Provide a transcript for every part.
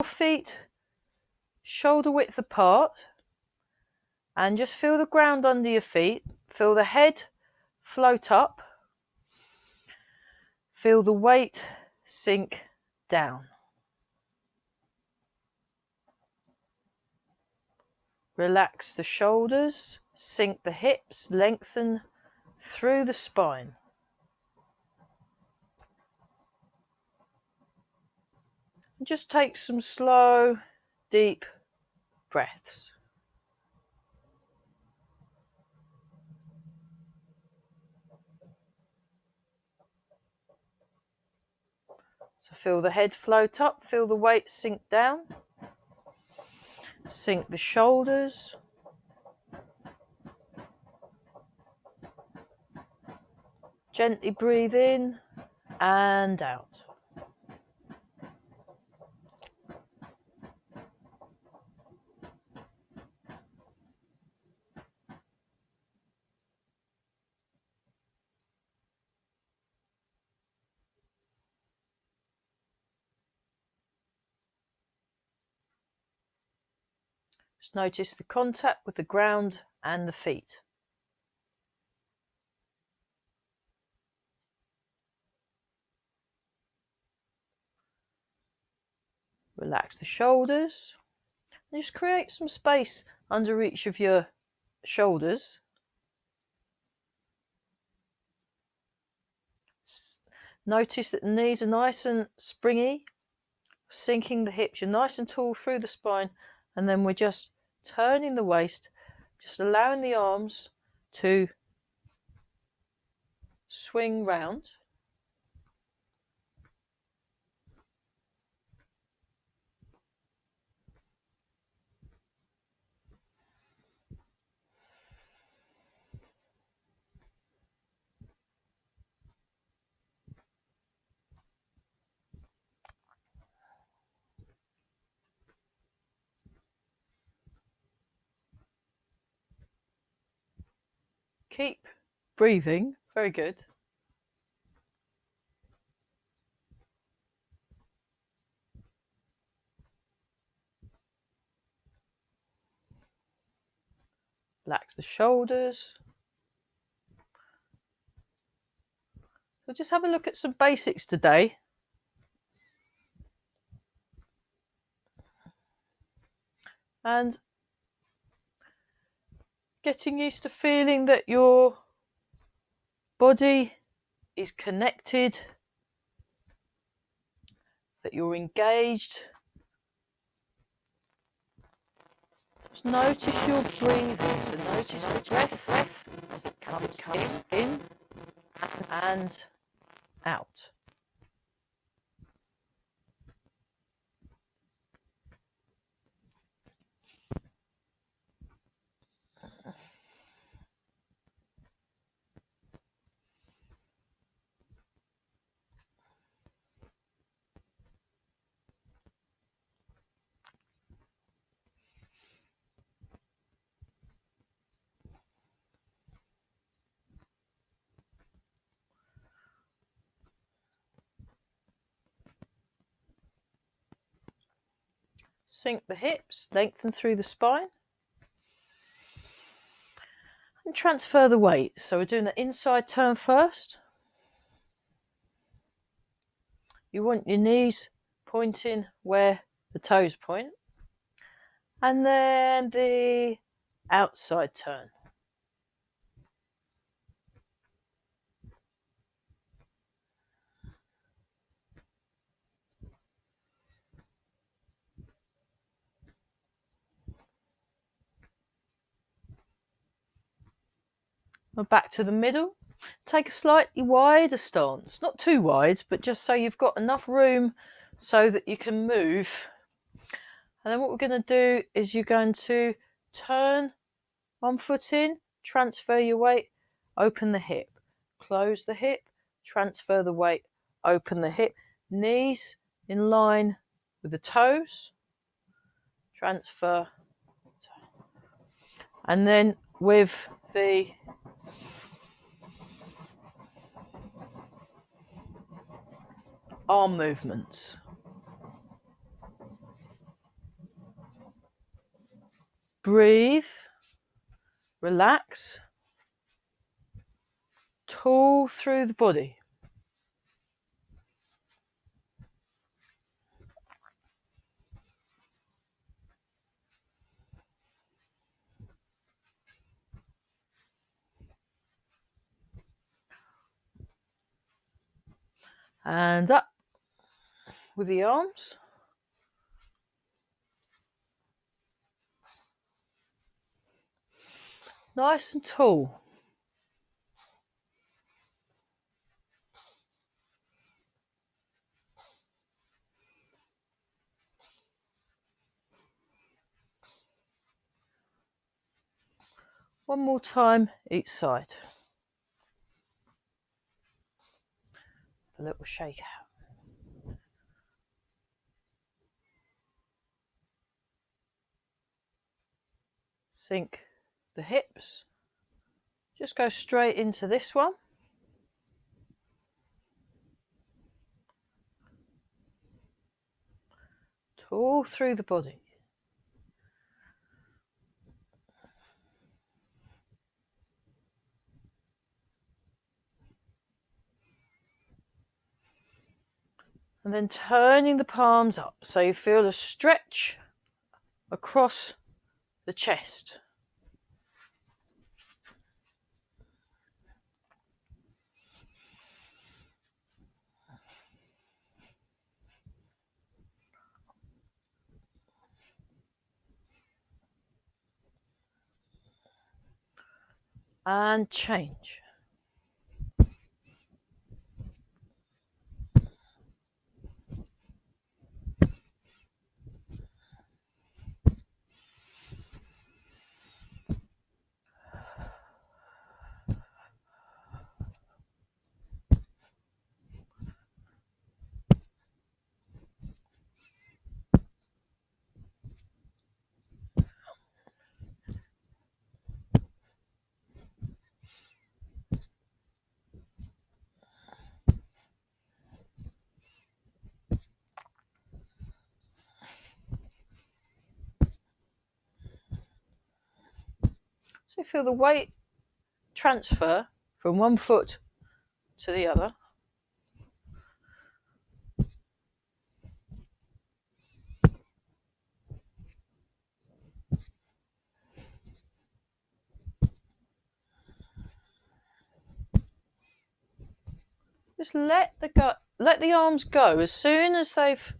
Feet shoulder width apart, and just feel the ground under your feet. Feel the head float up. Feel the weight sink down. Relax the shoulders, sink the hips, lengthen through the spine. Just take some slow, deep breaths. So feel the head float up, feel the weight sink down. Sink the shoulders. Gently breathe in and out. Just notice the contact with the ground and the feet. Relax the shoulders. And just create some space under each of your shoulders. Notice that the knees are nice and springy, sinking the hips. You're nice and tall through the spine, and then we're just turning the waist, just allowing the arms to swing round. Keep breathing. Very good. Relax the shoulders. So just have a look at some basics today. And getting used to feeling that your body is connected, that you're engaged. Just notice your breathing. So notice the breath as it comes in and out. Sink the hips, lengthen through the spine. And transfer the weight. So we're doing the inside turn first. You want your knees pointing where the toes point. And then the outside turn. Back to the middle. Take a slightly wider stance, not too wide, but just so you've got enough room so that you can move. And then what we're going to do is you're going to turn one foot in, transfer your weight, open the hip, close the hip, transfer the weight, open the hip, knees in line with the toes, transfer, and then with the arm movements. breathe, relax, tall through the body. And up with the arms. Nice and tall. One more time each side. A little shake out. Sink the hips. Just go straight into this one. Tall through the body. And then turning the palms up so you feel a stretch across the chest. And change. So you feel the weight transfer from one foot to the other. Just let the arms go. As soon as they've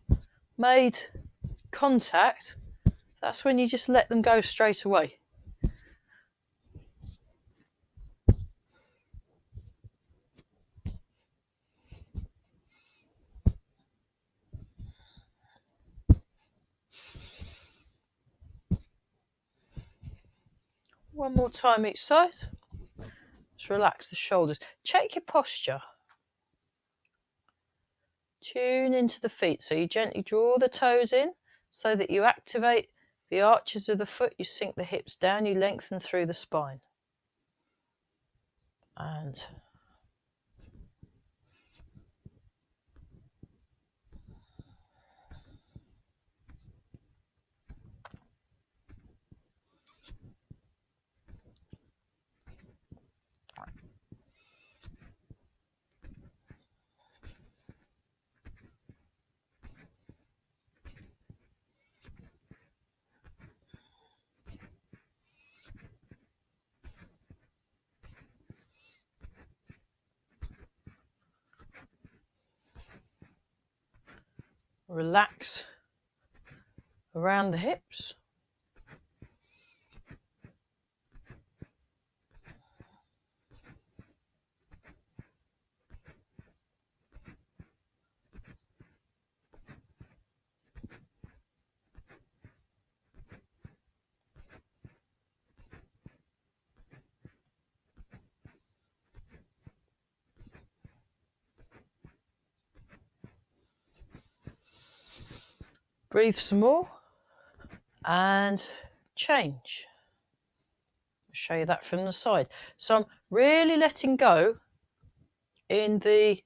made contact, that's when you just let them go straight away. One more time each side. Just relax the shoulders. Check your posture. Tune into the feet. So you gently draw the toes in so that you activate the arches of the foot. You sink the hips down. You lengthen through the spine. And relax around the hips. Breathe some more and change. I'll show you that from the side. So I'm really letting go in the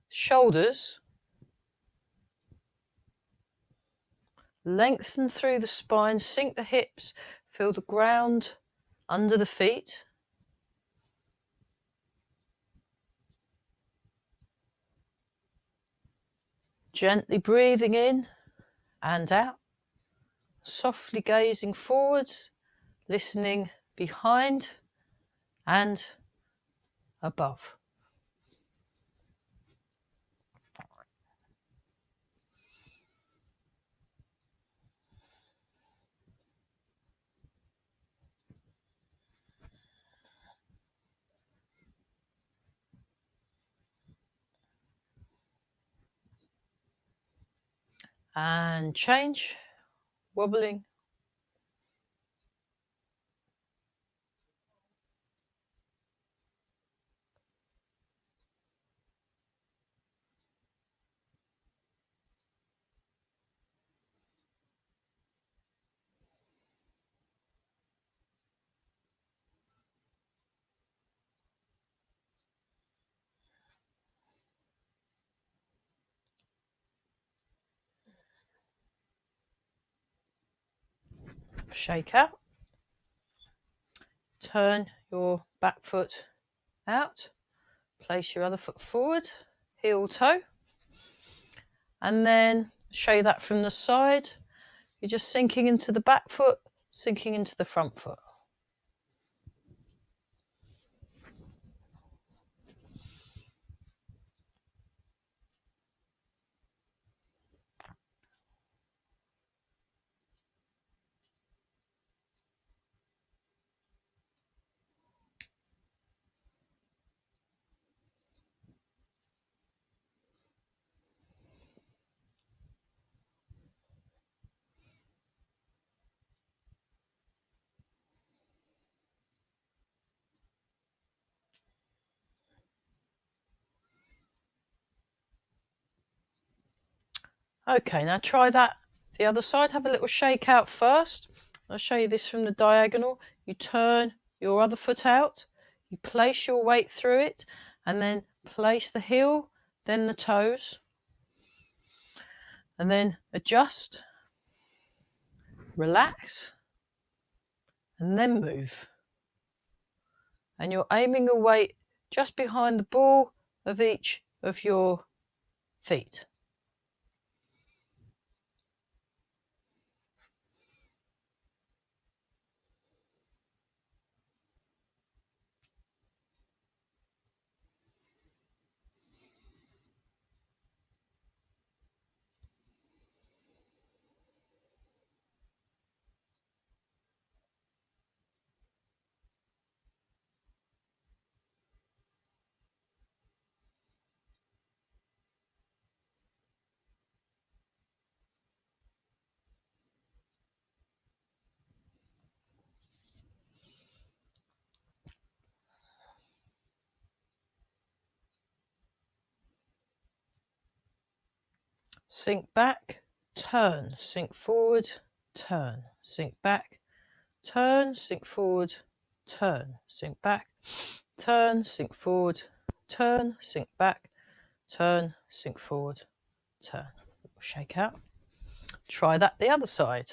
shoulders Lengthen through the spine, sink the hips, feel the ground under the feet. Gently breathing in and out, softly gazing forwards, listening behind and above. And change, wobbling. Shake out. Turn your back foot out. Place your other foot forward, heel toe. And then show you that from the side. You're just sinking into the back foot, sinking into the front foot. Okay, now try that the other side. Have a little shake out first. I'll show you this from the diagonal. You turn your other foot out, you place your weight through it, and then place the heel, then the toes, and then adjust, relax, and then move. And you're aiming your weight just behind the ball of each of your feet. Sink back, turn, sink forward, turn, sink back, turn, sink forward, turn, sink back, turn, sink forward, turn, sink back, turn, sink forward, turn. Shake out. Try that the other side.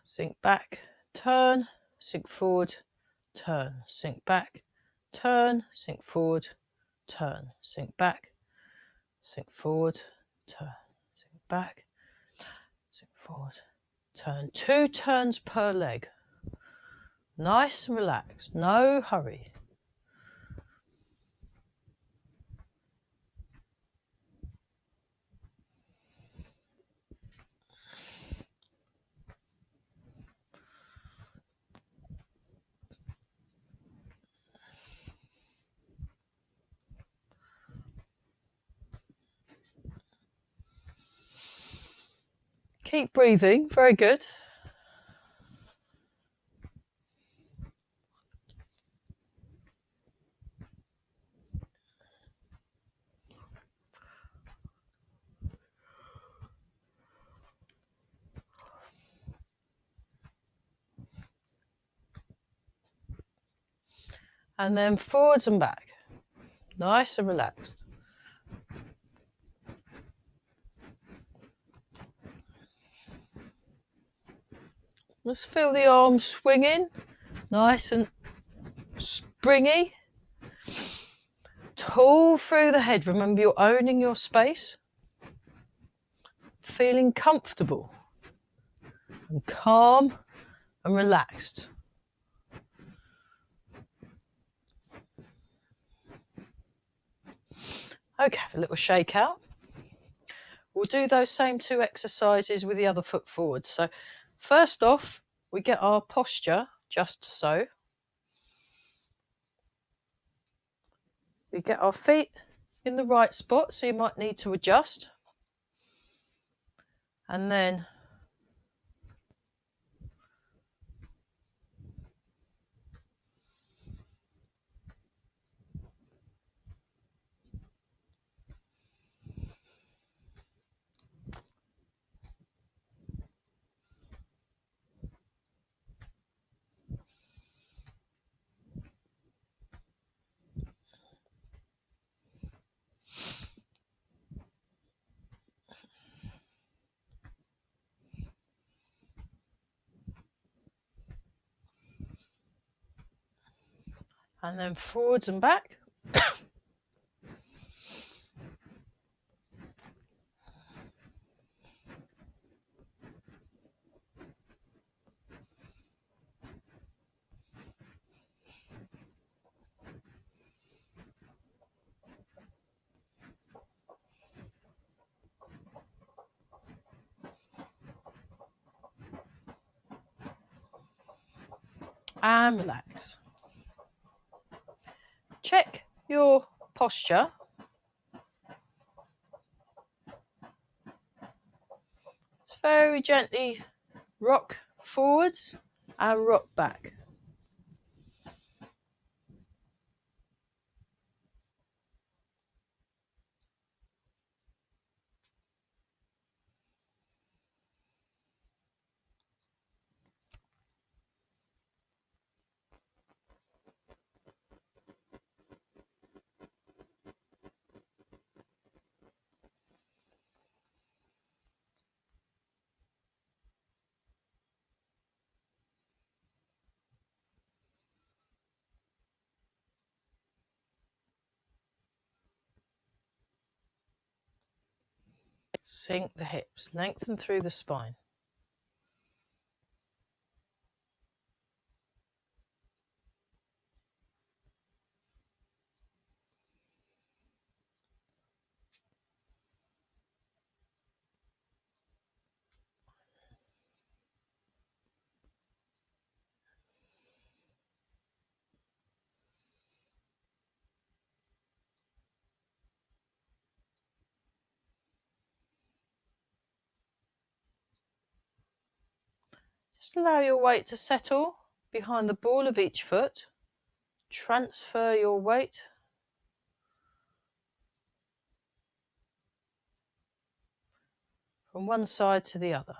Sink back, turn, sink forward, turn, sink back, turn, sink forward, turn, sink back, sink forward, turn, sink back, sink forward, turn. 2 turns per leg. Nice and relaxed, no hurry. Keep breathing, very good. And then forwards and back, nice and relaxed. Just feel the arms swinging, nice and springy. Tall through the head. Remember, you're owning your space. Feeling comfortable and calm and relaxed. Okay, have a little shake out. We'll do those same 2 exercises with the other foot forward. So first off, we get our posture just so. We get our feet in the right spot, so you might need to adjust. And then forwards and back. And relax. Check your posture. Very gently rock forwards and rock back. Sink the hips, lengthen through the spine. Just allow your weight to settle behind the ball of each foot. Transfer your weight. From one side to the other.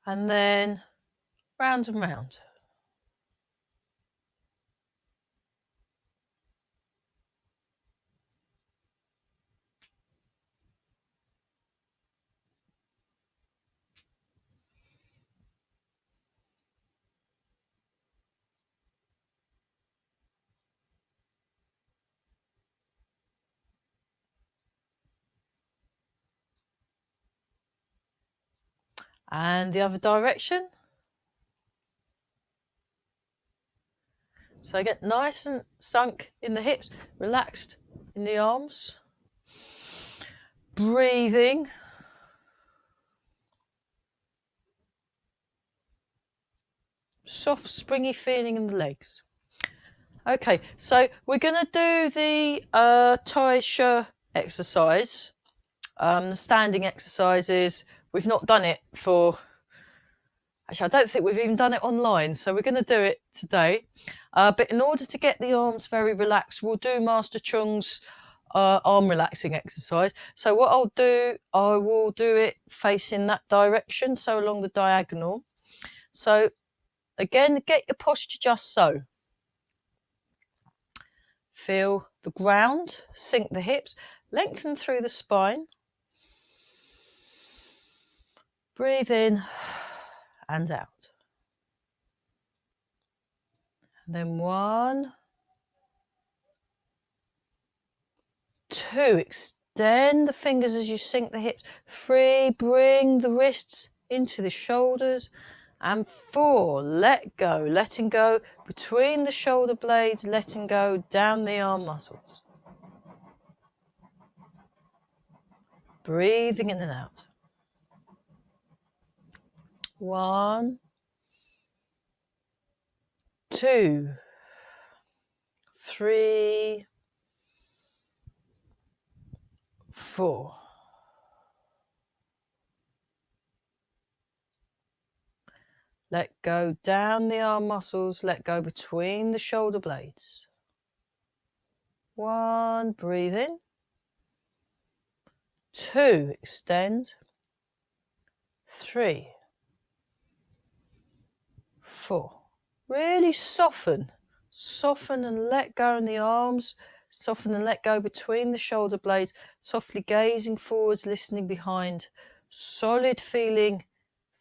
And then round and round. And the other direction. So get nice and sunk in the hips, relaxed in the arms. Breathing. Soft, springy feeling in the legs. Okay, so we're going to do the Tai Chi exercise, standing exercises. We've not done it for... Actually, I don't think we've even done it online, so we're going to do it today. But in order to get the arms very relaxed, we'll do Master Chung's arm relaxing exercise. So what I'll do, I will do it facing that direction, so along the diagonal. So again, get your posture just so. Feel the ground, sink the hips, lengthen through the spine. Breathe in and out. And then 1, 2, extend the fingers as you sink the hips. 3, bring the wrists into the shoulders. And 4, let go, letting go between the shoulder blades, letting go down the arm muscles. Breathing in and out. 1, 2, 3, 4. Let go down the arm muscles, let go between the shoulder blades. 1, breathe in. 2, extend. 3, 4. Really soften. Soften and let go in the arms. Soften and let go between the shoulder blades. Softly gazing forwards, listening behind. Solid feeling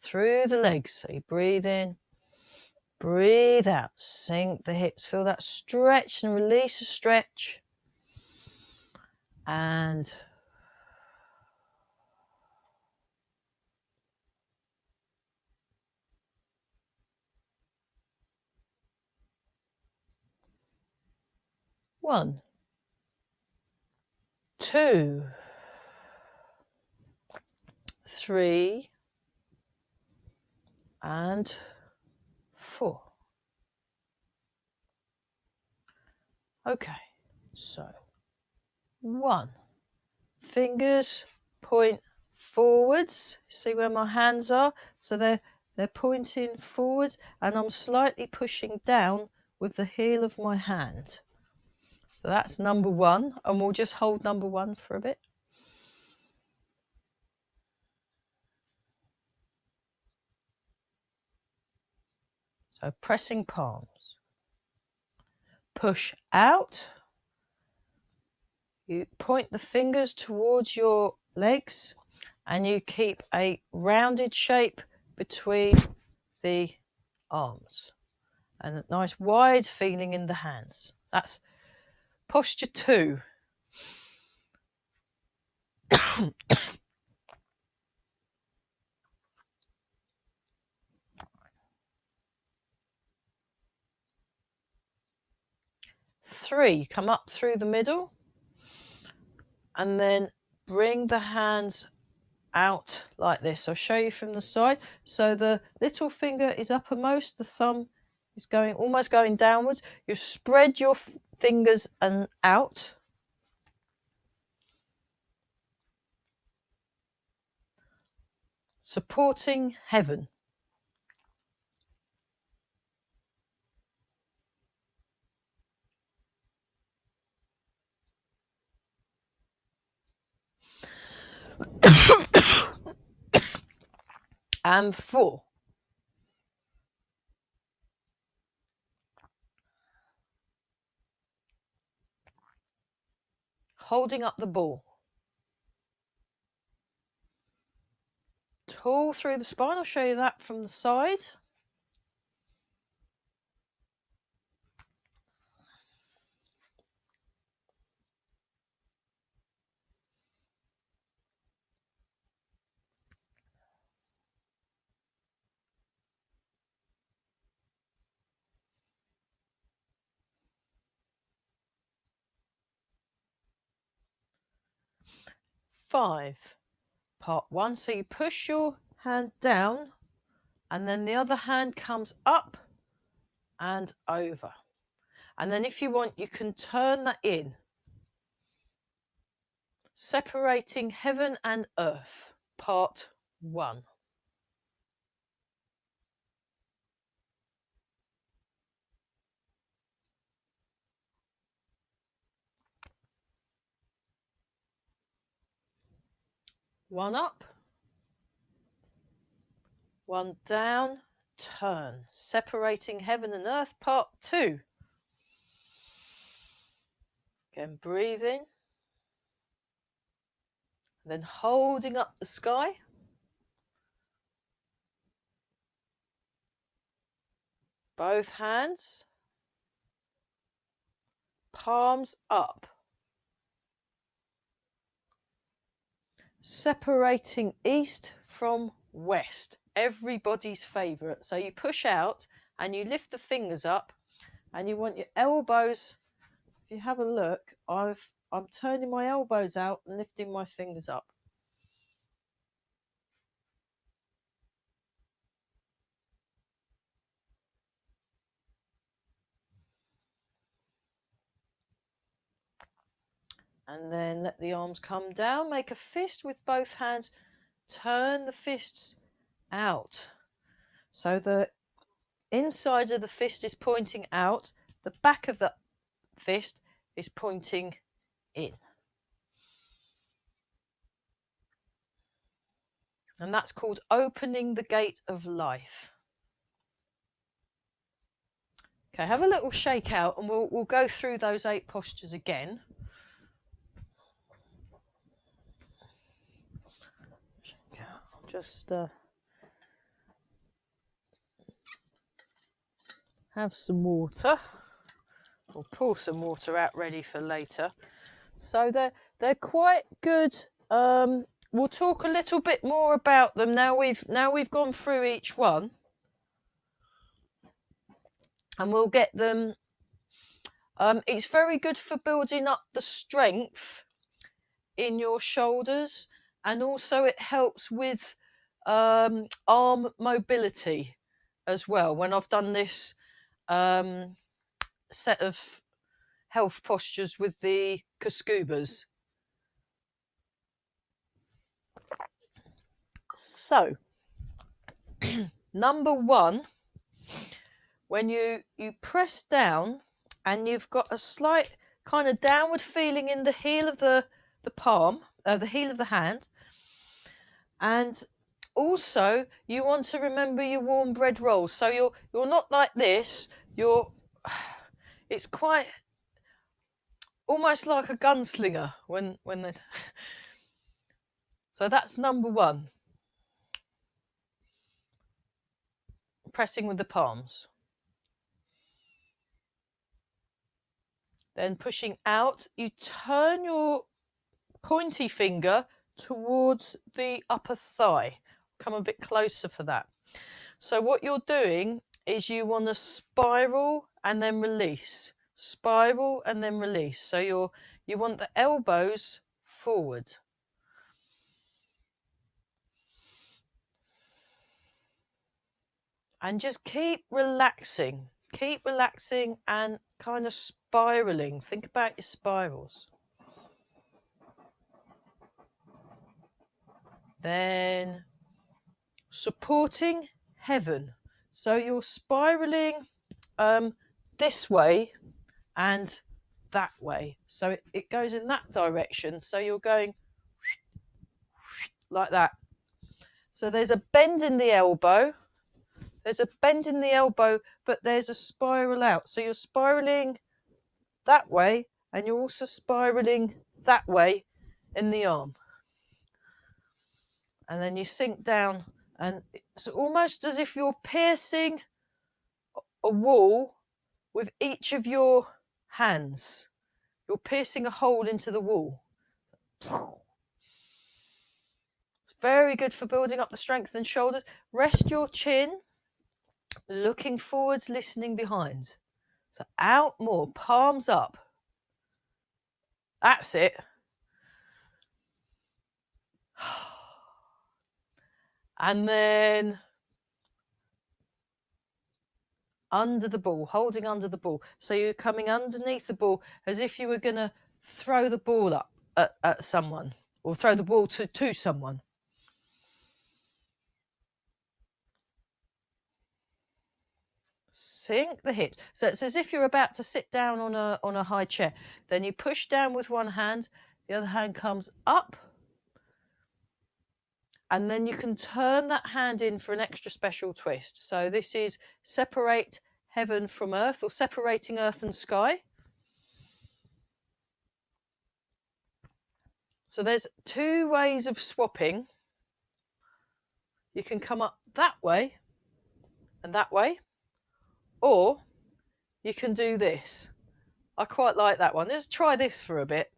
through the legs. So you breathe in. Breathe out. Sink the hips. Feel that stretch and release a stretch. And one, 2, 3, and 4. Okay, so 1. Fingers point forwards. See where my hands are? So they're pointing forwards, and I'm slightly pushing down with the heel of my hand. So that's number 1, and we'll just hold number 1 for a bit. So pressing palms. Push out. You point the fingers towards your legs and you keep a rounded shape between the arms and a nice wide feeling in the hands. That's posture 2. Three, come up through the middle and then bring the hands out like this. I'll show you from the side. So the little finger is uppermost, the thumb is almost going downwards. You spread your fingers and out. Supporting heaven. And 4. Holding up the ball. Tall through the spine. I'll show you that from the side. Five. Part 1. So you push your hand down and then the other hand comes up and over. And then if you want, you can turn that in. Separating heaven and earth. Part 1. One up, one down, turn. Separating heaven and earth, part 2. Again, breathing. Then holding up the sky. Both hands. Palms up. Separating east from west. Everybody's favourite. So you push out and you lift the fingers up and you want your elbows. If you have a look, I'm turning my elbows out and lifting my fingers up. And then let the arms come down. Make a fist with both hands. Turn the fists out. So the inside of the fist is pointing out. The back of the fist is pointing in. And that's called opening the gate of life. Okay, have a little shake out and we'll go through those 8 postures again. Just have some water. We'll pour some water out ready for later. So they're quite good. We'll talk a little bit more about them now we've gone through each one, and we'll get them. It's very good for building up the strength in your shoulders, and also it helps with arm mobility as well. When I've done this set of health postures with the Kaskubas. So number 1, when you press down and you've got a slight kind of downward feeling in the heel of the palm, the heel of the hand, and also you want to remember your warm bread rolls. So you're not like this. It's quite almost like a gunslinger when they. So that's number 1. Pressing with the palms. Then pushing out, you turn your pointy finger towards the upper thigh. Come a bit closer for that. So what you're doing is you want to spiral and then release. Spiral and then release. So you want the elbows forward. And just keep relaxing and kind of spiraling. Think about your spirals. Then supporting heaven. So you're spiraling this way and that way. So it goes in that direction. So you're going like that. So there's a bend in the elbow. There's a bend in the elbow, but there's a spiral out. So you're spiraling that way, and you're also spiraling that way in the arm. And then you sink down, and it's almost as if you're piercing a wall with each of your hands. You're piercing a hole into the wall. It's very good for building up the strength and shoulders. Rest your chin. Looking forwards, listening behind. So out more, palms up. That's it. And then under the ball, holding under the ball. So you're coming underneath the ball as if you were going to throw the ball up at someone, or throw the ball to someone. Sink the hips. So it's as if you're about to sit down on a high chair. Then you push down with one hand, the other hand comes up. and then you can turn that hand in for an extra special twist. So this is separate heaven from earth, or separating earth and sky. So there's two ways of swapping. You can come up that way and that way, or you can do this. I quite like that one. Let's try this for a bit.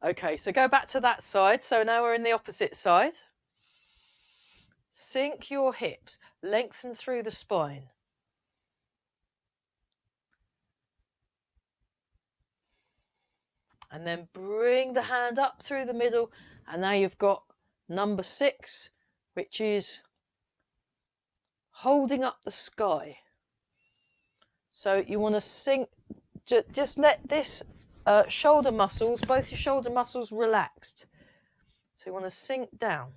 Okay, so go back to that side. So now we're in the opposite side. Sink your hips, lengthen through the spine. And then bring the hand up through the middle. And now you've got number 6, which is holding up the sky. So you want to sink, just let this shoulder muscles, both your shoulder muscles relaxed. So you want to sink down.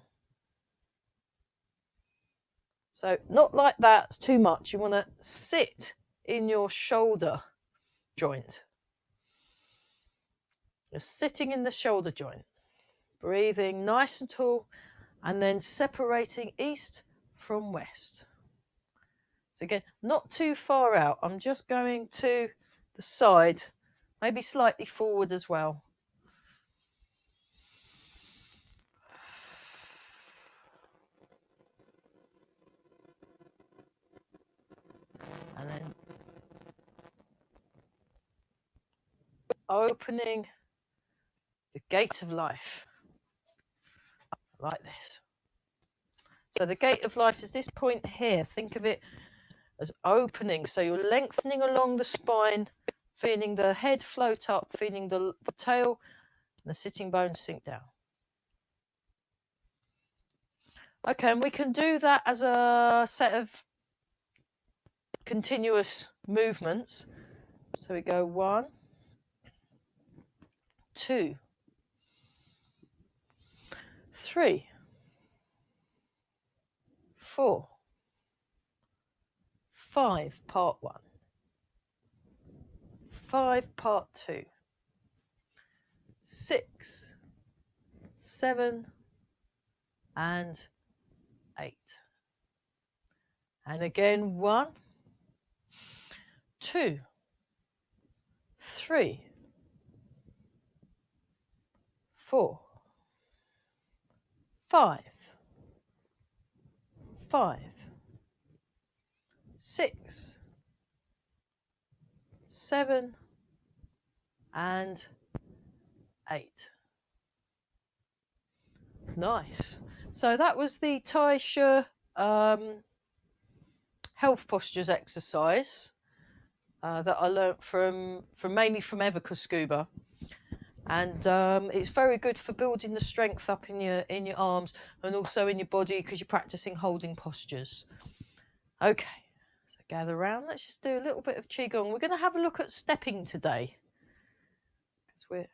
So not like that, it's too much. You want to sit in your shoulder joint. You're sitting in the shoulder joint, breathing nice and tall, and then separating east from west. So again, not too far out. I'm just going to the side, maybe slightly forward as well. And then opening the gate of life, like this. So the gate of life is this point here. Think of it as opening. So you're lengthening along the spine, feeling the head float up, feeling the tail and the sitting bones sink down. Okay, and we can do that as a set of continuous movements. So we go 1, 2, 3, 4, 5, part 1, 5, part 2, 6, 7, and 8. And again, 1, 2, 3, 4, 5, 5, 6, 7, and 8. Nice. So that was the Tai Shi health postures exercise that I learnt from mainly from Everca Scuba, and it's very good for building the strength up in your arms and also in your body, because you're practicing holding postures. Okay, so gather around. Let's just do a little bit of qigong. We're going to have a look at stepping today, because we're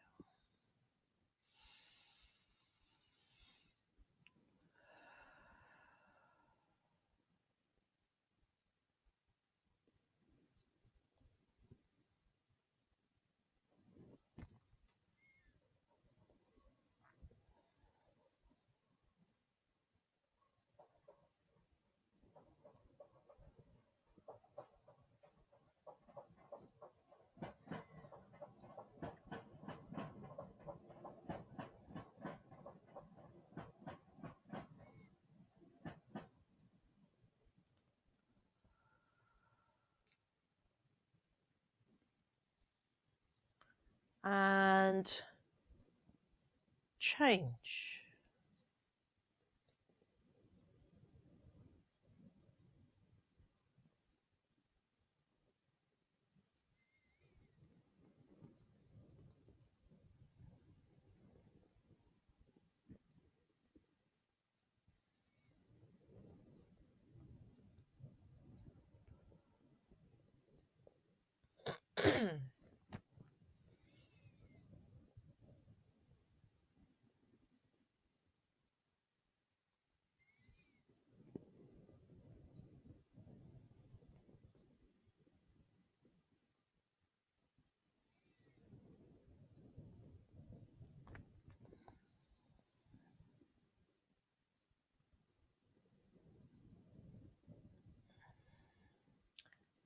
and change.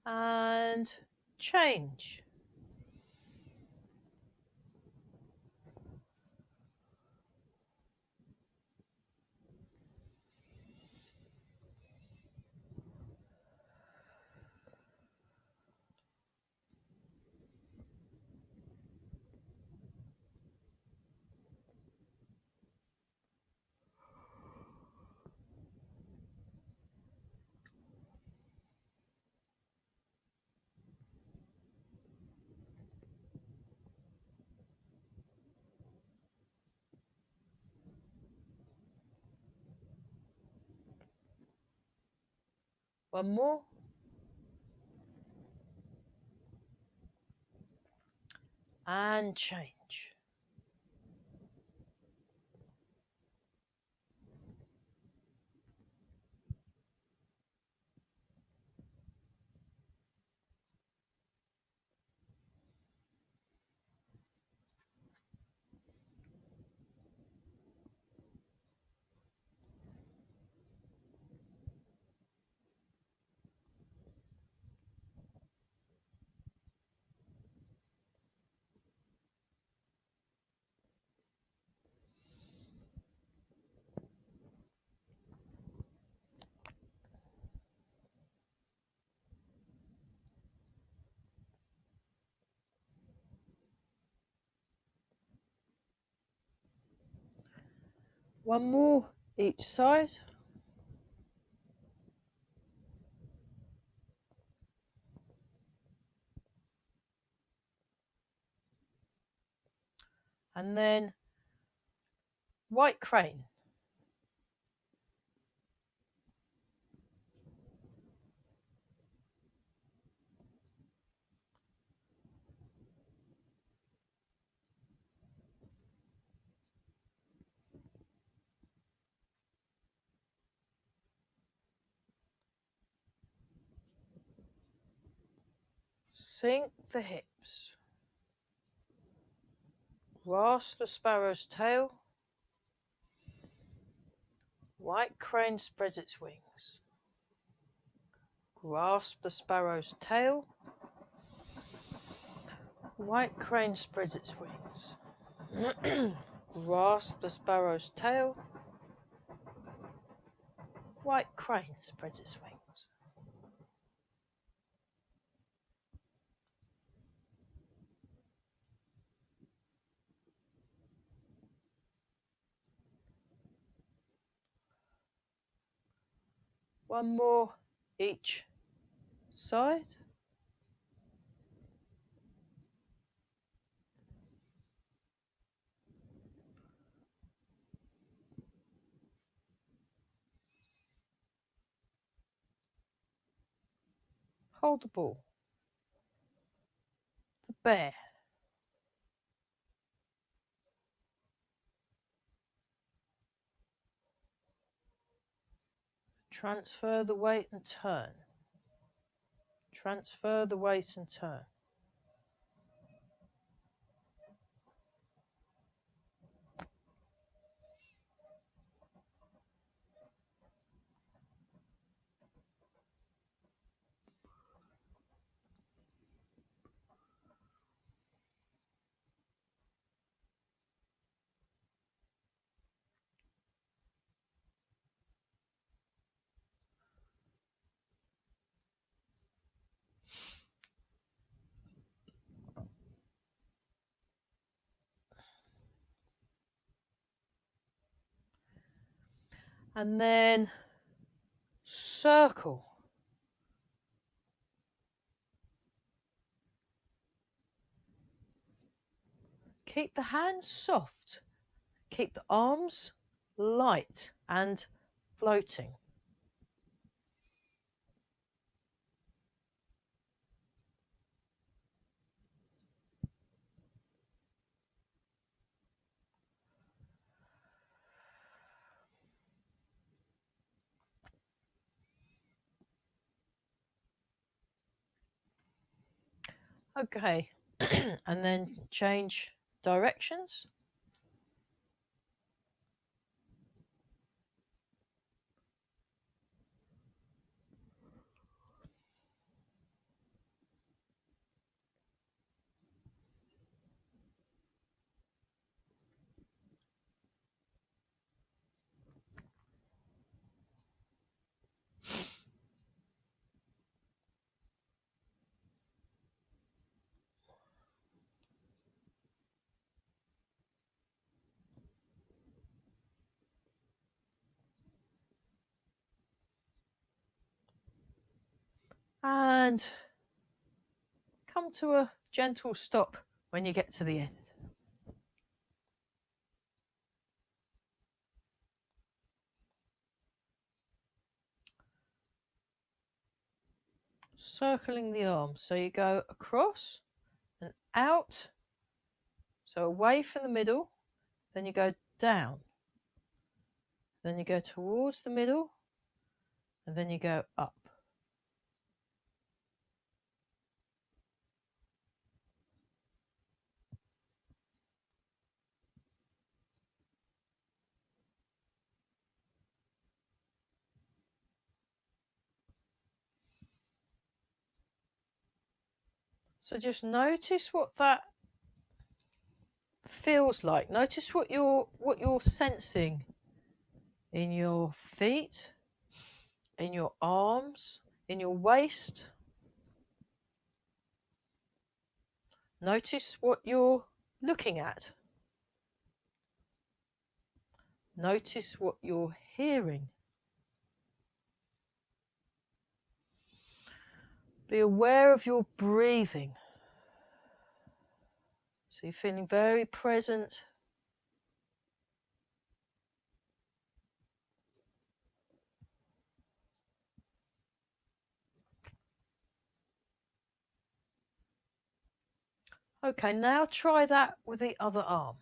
and change. One more. And change. One more each side. And then white crane. Sink the hips. Grasp the sparrow's tail. White crane spreads its wings. Grasp the sparrow's tail. White crane spreads its wings. Grasp the sparrow's tail. White crane spreads its wings. One more each side. Hold the ball. The bear. Transfer the weight and turn. Transfer the weight and turn. And then circle. Keep the hands soft. Keep the arms light and floating. Okay, and then change directions. and come to a gentle stop when you get to the end. Circling the arms, so you go across and out, so away from the middle, then you go down, then you go towards the middle, and then you go up. So just notice what that feels like. Notice what you're sensing in your feet, in your arms, in your waist. Notice what you're looking at. Notice what you're hearing. Be aware of your breathing. So you're feeling very present. Okay, now try that with the other arm.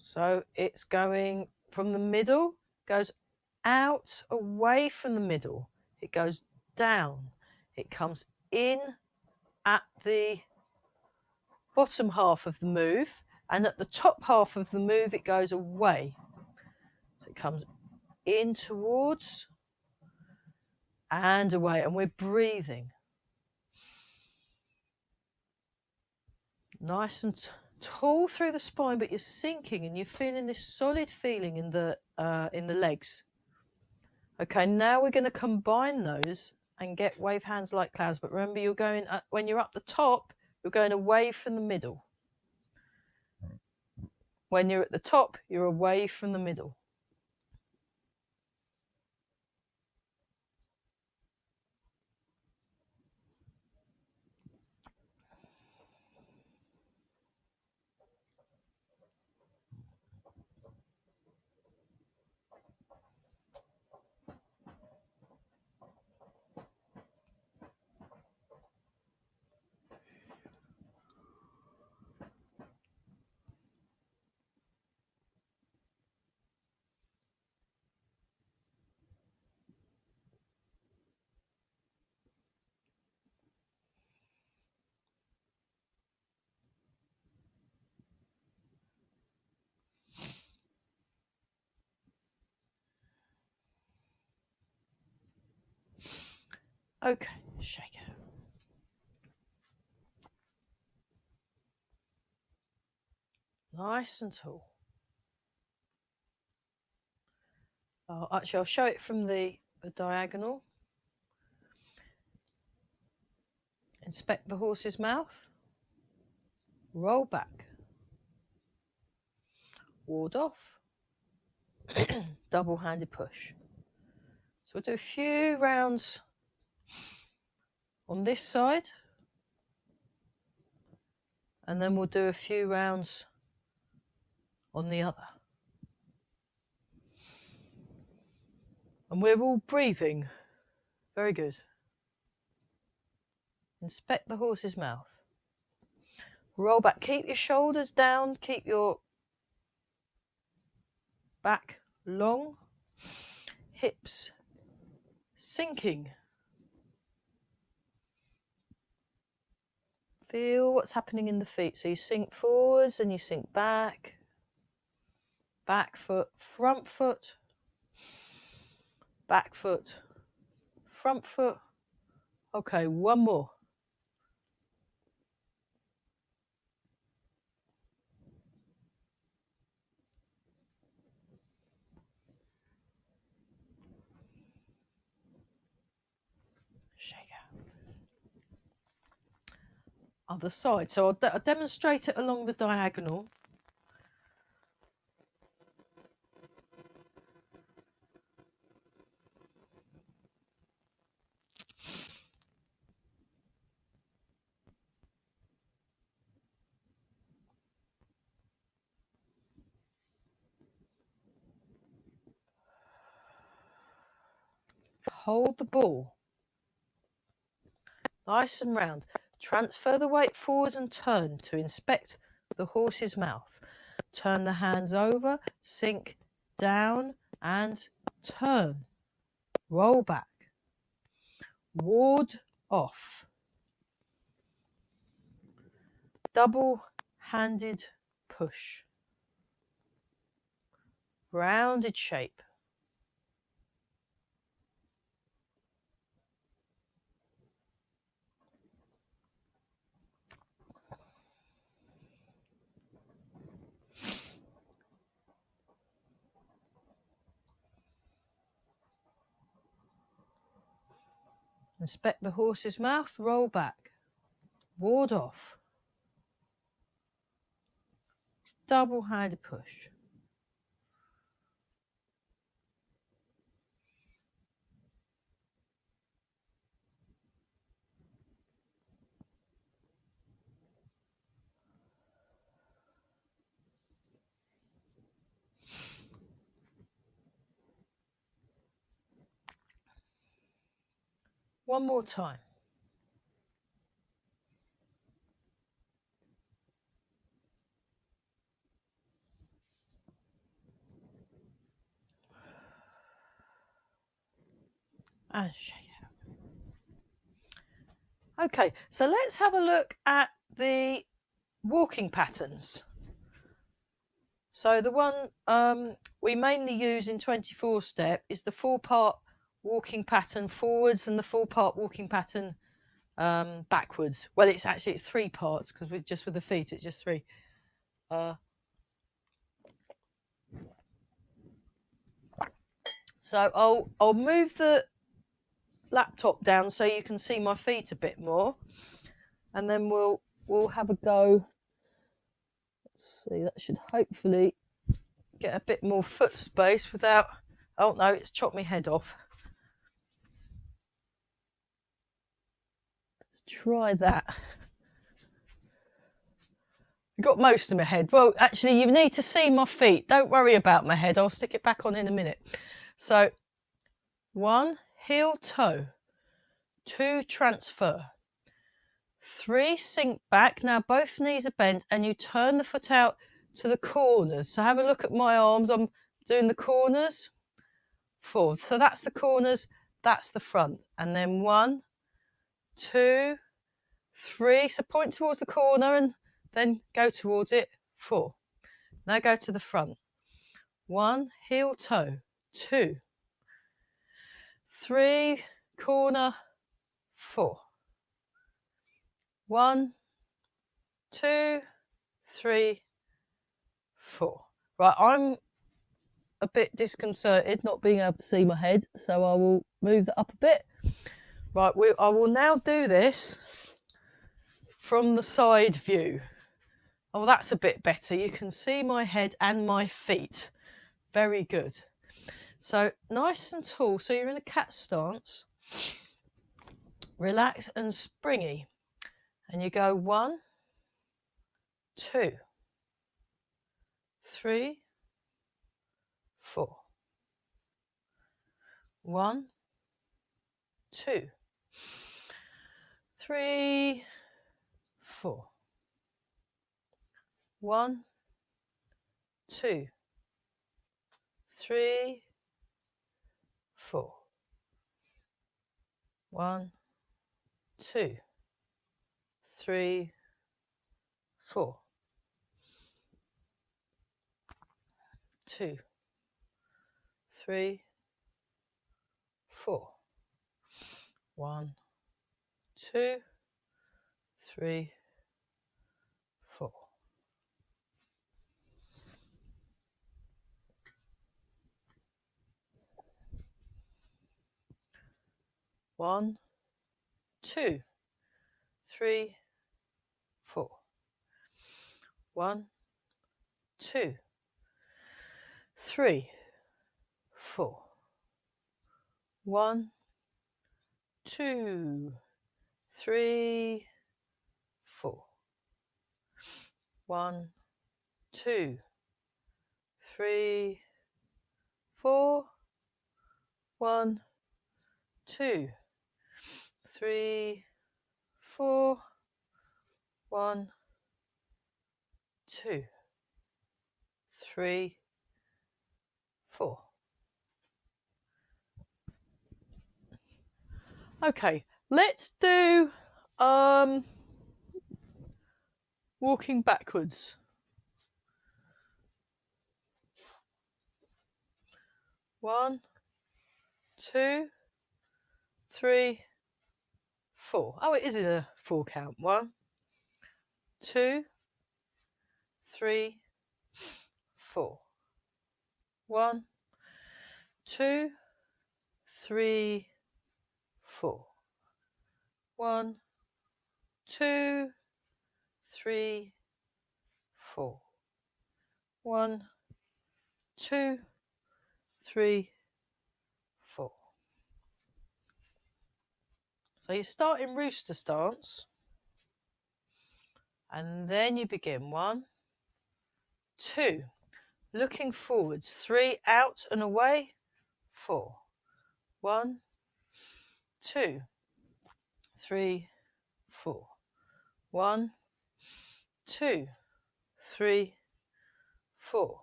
So it's going from the middle, goes out away from the middle. It goes down. It comes in at the bottom half of the move, and at the top half of the move it goes away. So it comes in towards and away, and we're breathing nice and tall through the spine, but you're sinking and you're feeling this solid feeling in the legs. Okay, now we're going to combine those and get wave hands like clouds, but remember you're going when you're up the top, you're going away from the middle. When you're at the top, you're away from the middle. Okay, shake it. Nice and tall. Actually, I'll show it from the diagonal. Inspect the horse's mouth. Roll back. Ward off. Double-handed push. So we'll do a few rounds on this side, and then we'll do a few rounds on the other. And we're all breathing. Very good. Inspect the horse's mouth. Roll back. Keep your shoulders down. Keep your back long. Hips sinking. Feel what's happening in the feet. So you sink forwards and you sink back. Back foot, front foot. Back foot, front foot. Okay, one more. other side. So I'll demonstrate it along the diagonal. Hold the ball nice and round. Transfer the weight forward and turn to inspect the horse's mouth. Turn the hands over, sink down and turn. Roll back. Ward off. Double-handed push. Rounded shape. Inspect the horse's mouth, roll back. Ward off. Double-handed push. One more time. And shake it out. Okay, so let's have a look at the walking patterns. So the one we mainly use in 24 step is the 4-part walking pattern forwards and the 4-part walking pattern backwards. Well, it's 3 parts because with the feet it's just 3. So I'll move the laptop down so you can see my feet a bit more, and then we'll have a go. Let's see, that should hopefully get a bit more foot space without. Oh no, it's chopped my head off. Let's try that. I got most of my head. Well, actually, you need to see my feet. Don't worry about my head. I'll stick it back on in a minute. So 1, heel toe. 2, transfer. 3, sink back. Now both knees are bent and you turn the foot out to the corners. So have a look at my arms. I'm doing the corners. 4. So that's the corners, that's the front. And then 1, 2, 3. So point towards the corner and then go towards it. 4. Now go to the front. 1, heel toe. 2, 3, corner. 4. 1, 2, 3, 4. Right, I'm a bit disconcerted not being able to see my head, so I will move that up a bit. Right, I will now do this from the side view. Oh, that's a bit better. You can see my head and my feet. Very good. So nice and tall. So you're in a cat stance. Relax and springy. And you go 1, 2, 3, 4. 1, 2, 3, 4. 1, 2, 3, 4. 1, 2, 3, 4. 2, 3, 4. 1, 2, 3, 4. 1, 2, 3, 1, 2, 3, 4. 1, 2, 3, 4. 1, 2, 3, 4. 1, 2, 3, 4. 1, 2, 3, 4. Okay, let's do walking backwards. 1, 2, 3, 4. Oh, it is in a 4 count. 1, 2, 3, 4. 1, 2, 3, 4. 1, 2, 3, 4. 1, 2, 3, 4. So you start in rooster stance, and then you begin. 1, 2, looking forwards. 3, out and away. 4. 1, 2, 3, 4. 1, 2, 3, 4.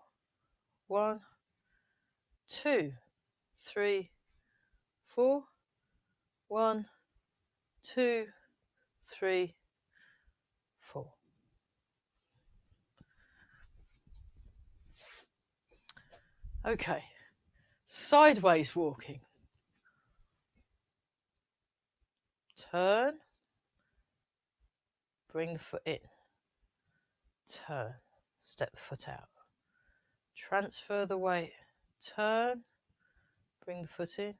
1, 2, 3, 4. 1, 2, 3, 4. Okay, sideways walking. Turn, bring the foot in. Turn, step the foot out. Transfer the weight. Turn, bring the foot in.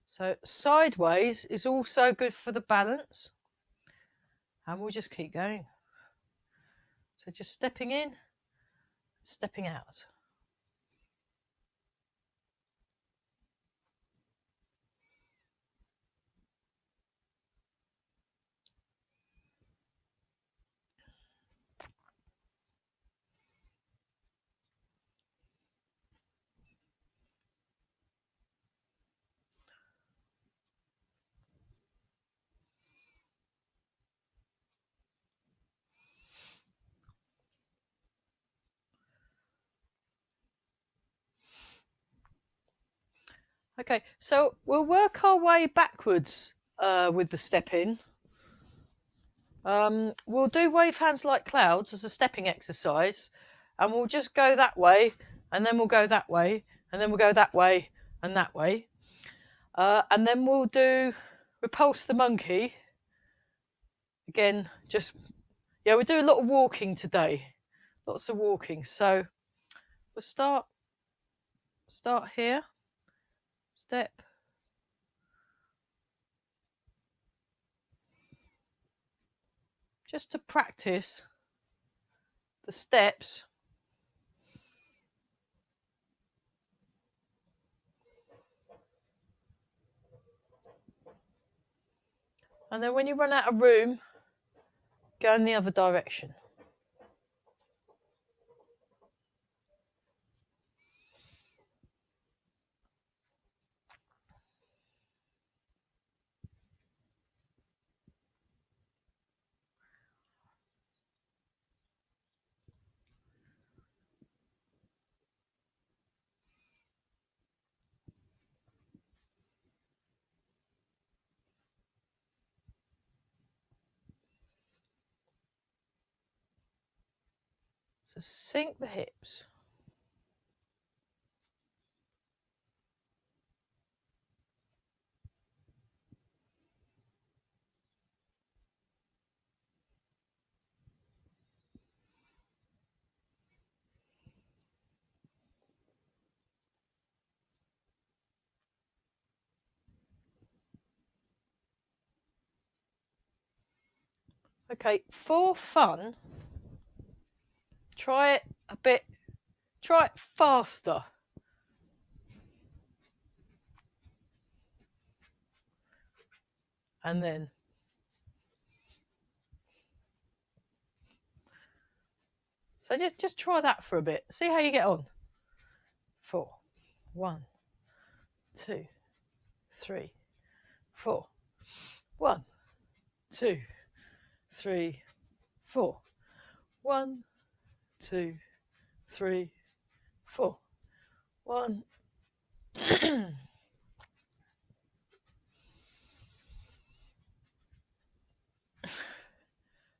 So sideways is also good for the balance, and we'll just keep going. So just stepping in, stepping out. Okay, so we'll work our way backwards with the step in. We'll do wave hands like clouds as a stepping exercise, and we'll just go that way, and then we'll go that way, and then we'll go that way and that way. And then we'll do repulse the monkey. Again, yeah, we do a lot of walking today. Lots of walking. So we'll start here. Step. Just to practice the steps. And then when you run out of room, go in the other direction. So sink the hips. Okay, for fun, try it a bit, try it faster. And then. So just try that for a bit. See how you get on. 4, 1, 2, 3, 4. 1, 2, 3, 4. 1, 2, 3, 4. 1.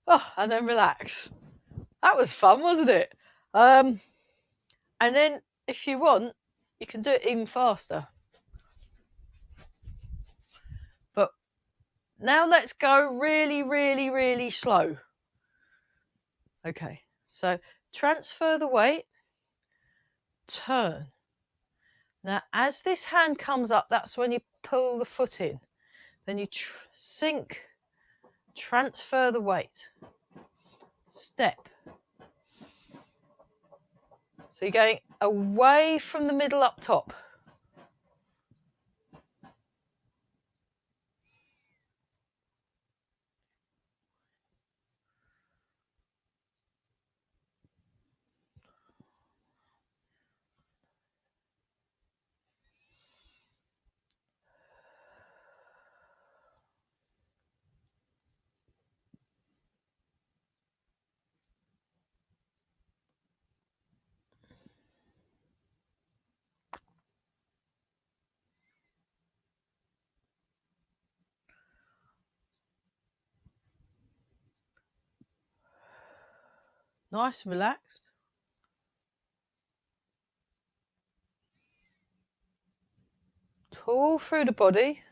Oh, and then relax. That was fun, wasn't it? And then if you want, you can do it even faster. But now let's go really, really, really slow. Okay, so transfer the weight, turn. Now, as this hand comes up, that's when you pull the foot in. Then you sink, transfer the weight, step. So you're going away from the middle up top. Nice and relaxed. Tall through the body.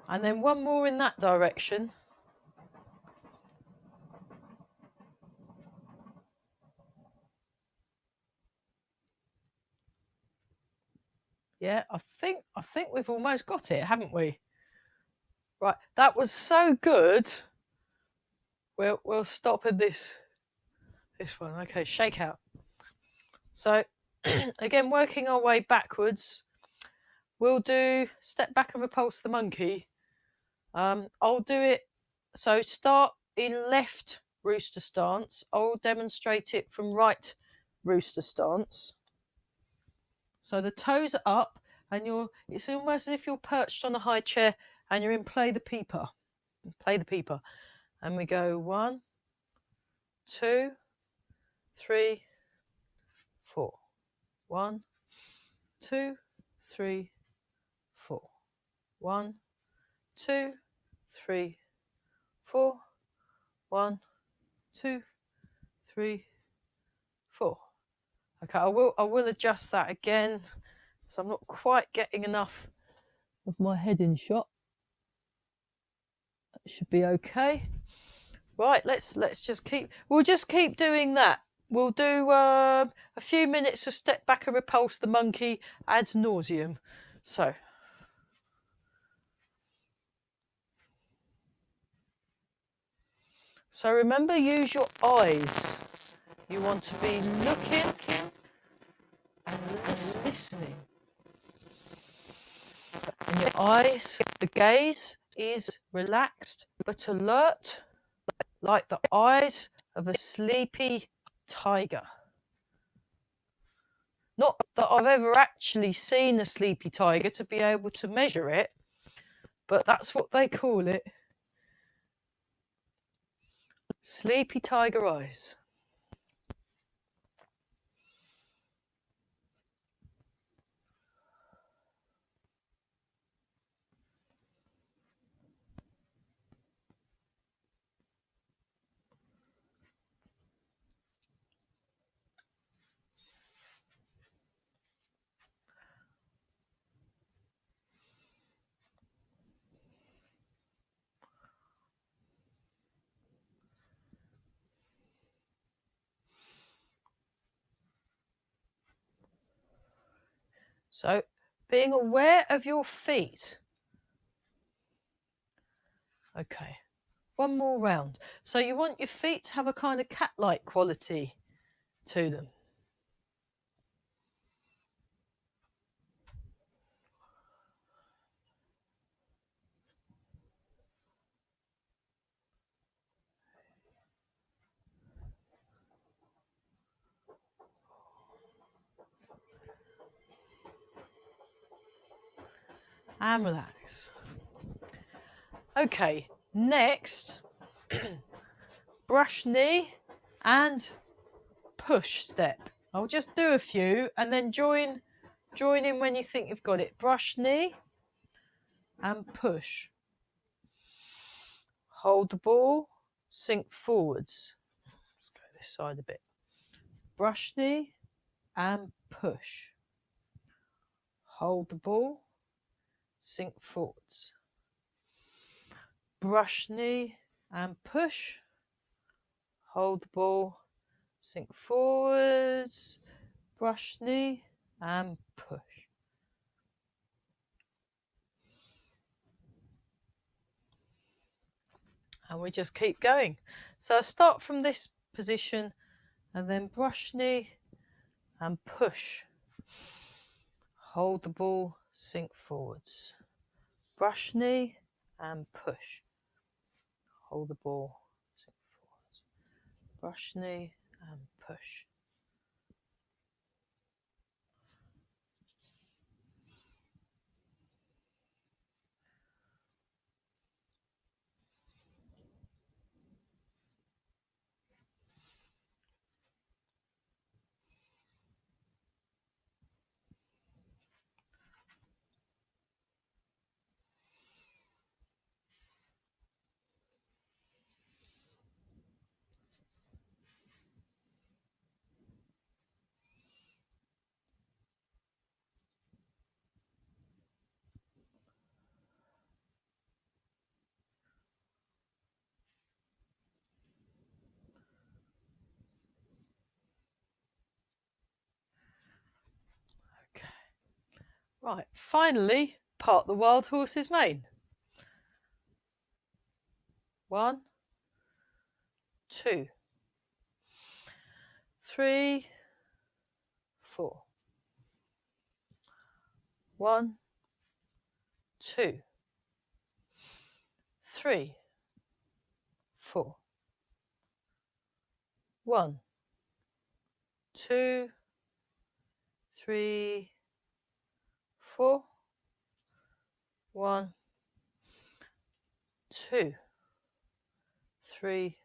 And then one more in that direction. Yeah, I think we've almost got it, haven't we? Right, that was so good. We'll stop at this one. Okay, shake out. So again, working our way backwards, we'll do step back and repulse the monkey. I'll do it. So start in left rooster stance. I'll demonstrate it from right rooster stance. So the toes are up, and it's almost as if you're perched on a high chair and you're in play the peeper. Play the peeper. And we go 1, 2, 3, 4. 1, 2, 3, 4. 1, 2, 3, 4. 1, 2, 3, 4. Okay, I will adjust that again, so I'm not quite getting enough of my head in shot. That should be okay. Right, let's just we'll just keep doing that. We'll do a few minutes of step back and repulse the monkey ad nauseum. So remember, use your eyes. You want to be looking and listening. And your eyes, the gaze is relaxed but alert, like the eyes of a sleepy tiger. Not that I've ever actually seen a sleepy tiger to be able to measure it, but that's what they call it. Sleepy tiger eyes. So being aware of your feet. Okay, one more round. So you want your feet to have a kind of cat-like quality to them. And relax. Okay, next, brush knee and push step. I'll just do a few and then join in when you think you've got it. Brush knee and push. Hold the ball, sink forwards. Let's go this side a bit. Brush knee and push. Hold the ball, sink forwards. Brush knee and push. Hold the ball, sink forwards. Brush knee and push. And we just keep going. So I start from this position and then brush knee and push. Hold the ball, sink forwards. Brush knee and push. Hold the ball, sink forwards. Brush knee and push. Okay. Right, finally, part the wild horse's mane. 1, 2, 3, 4. 1, 2, 3, 4. 1, 2, 3, 4. 1, 2, 3,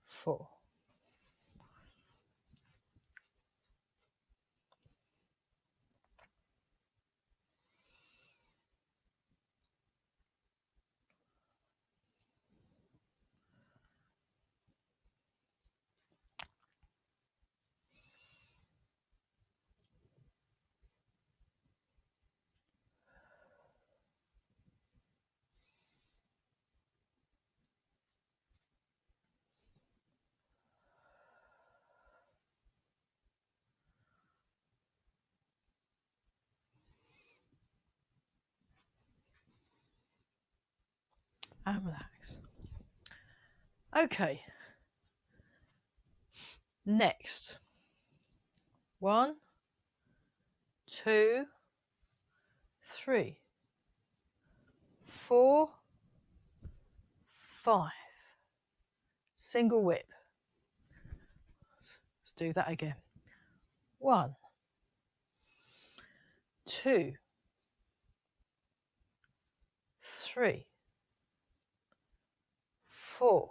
4. And relax. Okay. Next. 1, 2, 3, 4, 5. Single whip. Let's do that again. 1, 2, 3, 4,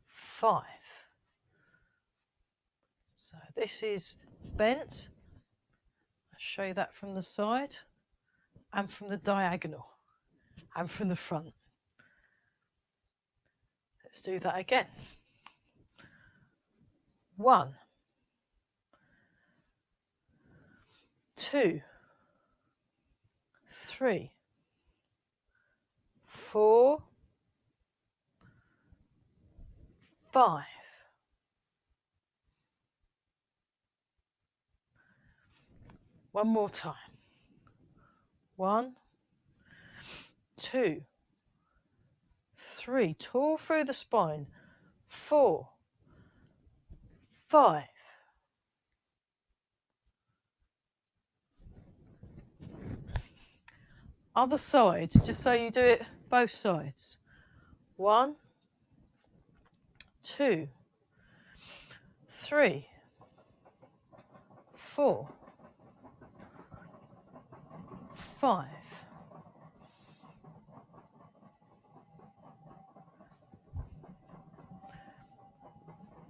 5. So this is bent. I'll show you that from the side and from the diagonal and from the front. Let's do that again. 1, 2, 3, 4, 5. One more time. 1, 2, 3. Tall through the spine. 4, 5. Other side, just so you do it both sides. 1, 2, 3, 4, 5.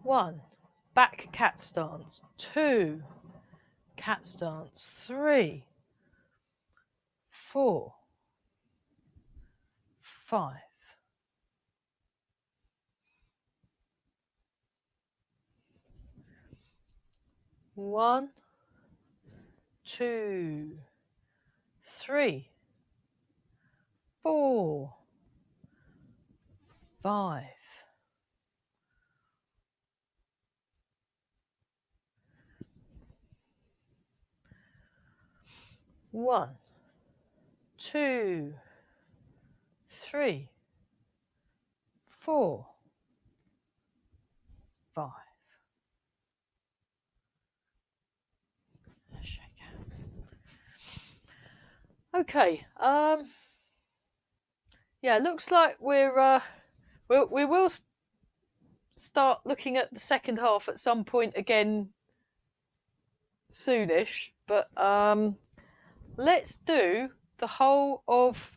1, back cat stance. 2, cat stance. 3, 4, 5. 1, 2, 3, 4, 5. 1, 2, 3, 4, 5. Shake it. Okay. Yeah, looks like we will start looking at the second half at some point again soonish, but let's do the whole of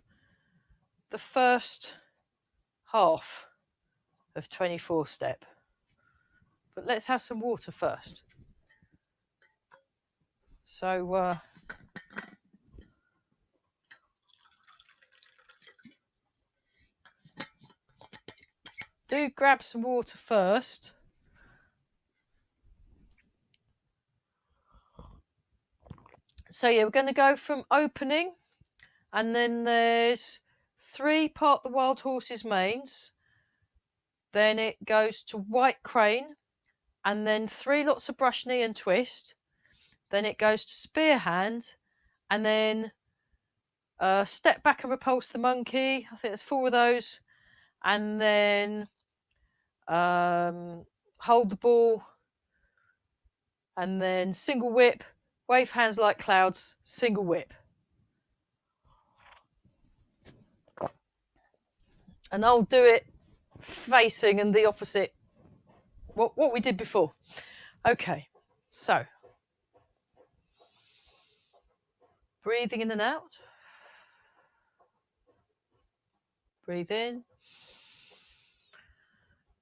the first half of 24 step. But let's have some water first. So do grab some water first. So yeah, we're going to go from opening, and then there's 3 part the wild horse's mains, then it goes to white crane, and then 3 lots of brush knee and twist, then it goes to spear hand, and then step back and repulse the monkey. I think there's 4 of those, and then hold the ball, and then single whip, wave hands like clouds, single whip. And I'll do it facing and the opposite, what we did before. Okay, so breathing in and out. Breathe in.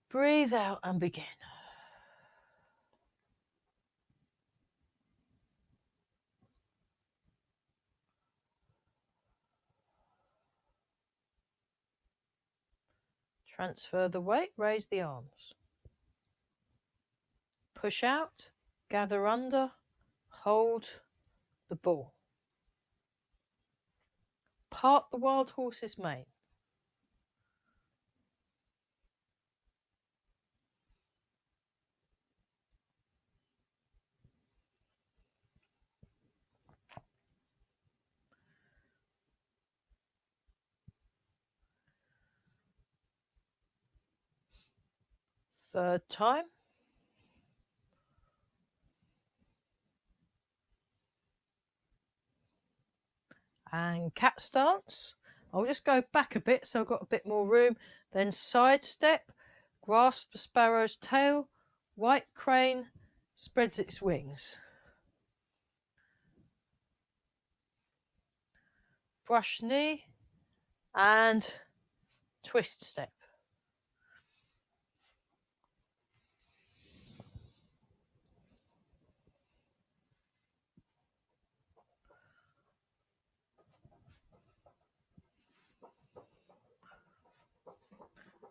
Breathe out and begin. Transfer the weight, raise the arms. Push out, gather under, hold the ball. Part the wild horse's mane. Third time. And cat stance. I'll just go back a bit so I've got a bit more room. Then side step, grasp the sparrow's tail, white crane spreads its wings. Brush knee and twist step.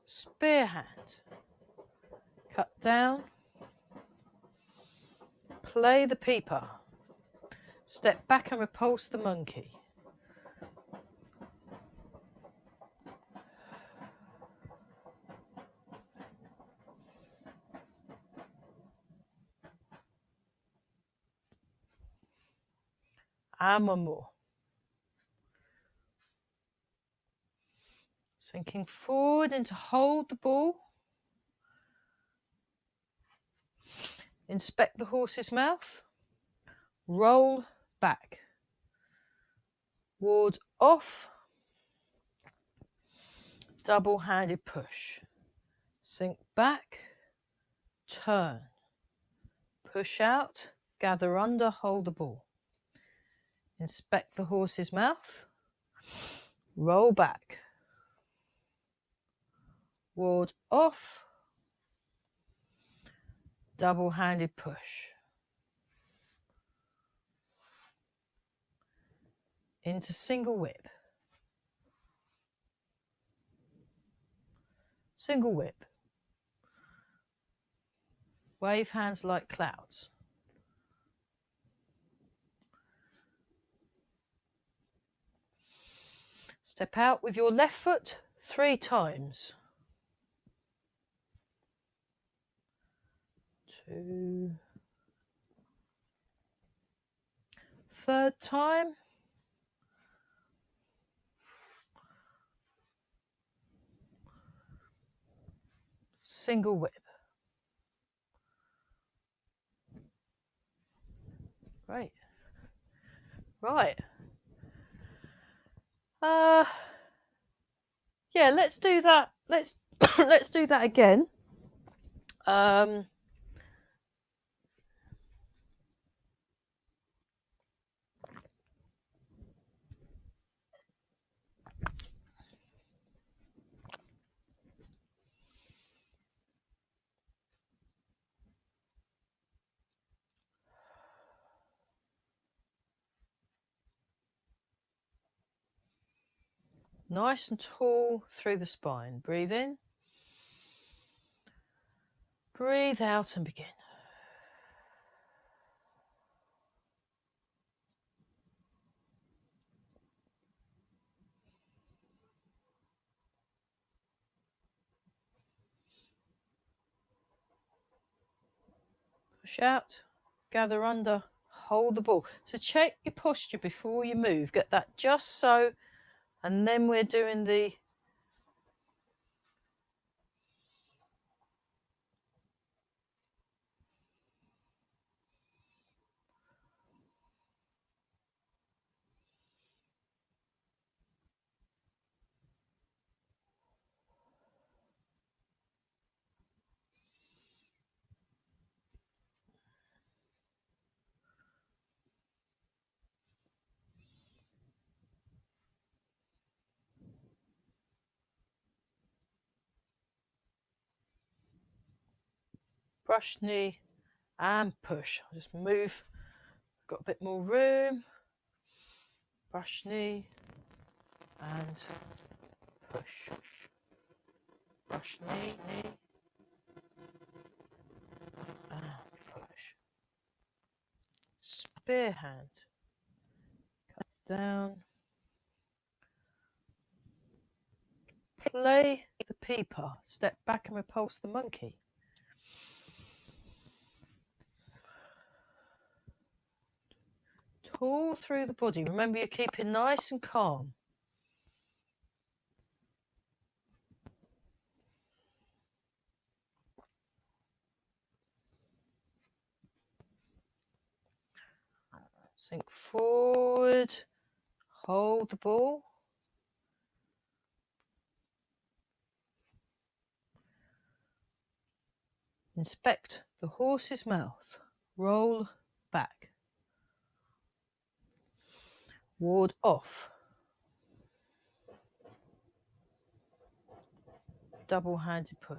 Spear hand. Cut down. Play the peeper. Step back and repulse the monkey. And one more. Sinking forward into hold the ball. Inspect the horse's mouth. Roll back. Ward off. Double-handed push. Sink back. Turn. Push out. Gather under. Hold the ball. Inspect the horse's mouth. Roll back. Ward off. Double-handed push. Into single whip. Single whip. Wave hands like clouds. Step out with your left foot 3 times. 2. Third time. Single whip. Great. Right. Yeah, let's do that. Let's let's do that again. Nice and tall through the spine. Breathe in. Breathe out and begin. Push out, gather under, hold the ball. So check your posture before you move. Get that just so, and then we're doing the brush knee and push. I'll just move. Got a bit more room. Brush knee and push. Brush knee, knee and push. Spear hand. Cut down. Play the peeper. Step back and repulse the monkey. Tall through the body. Remember, you're keeping nice and calm. Sink forward. Hold the ball. Inspect the horse's mouth. Roll back. Ward off. Double-handed push.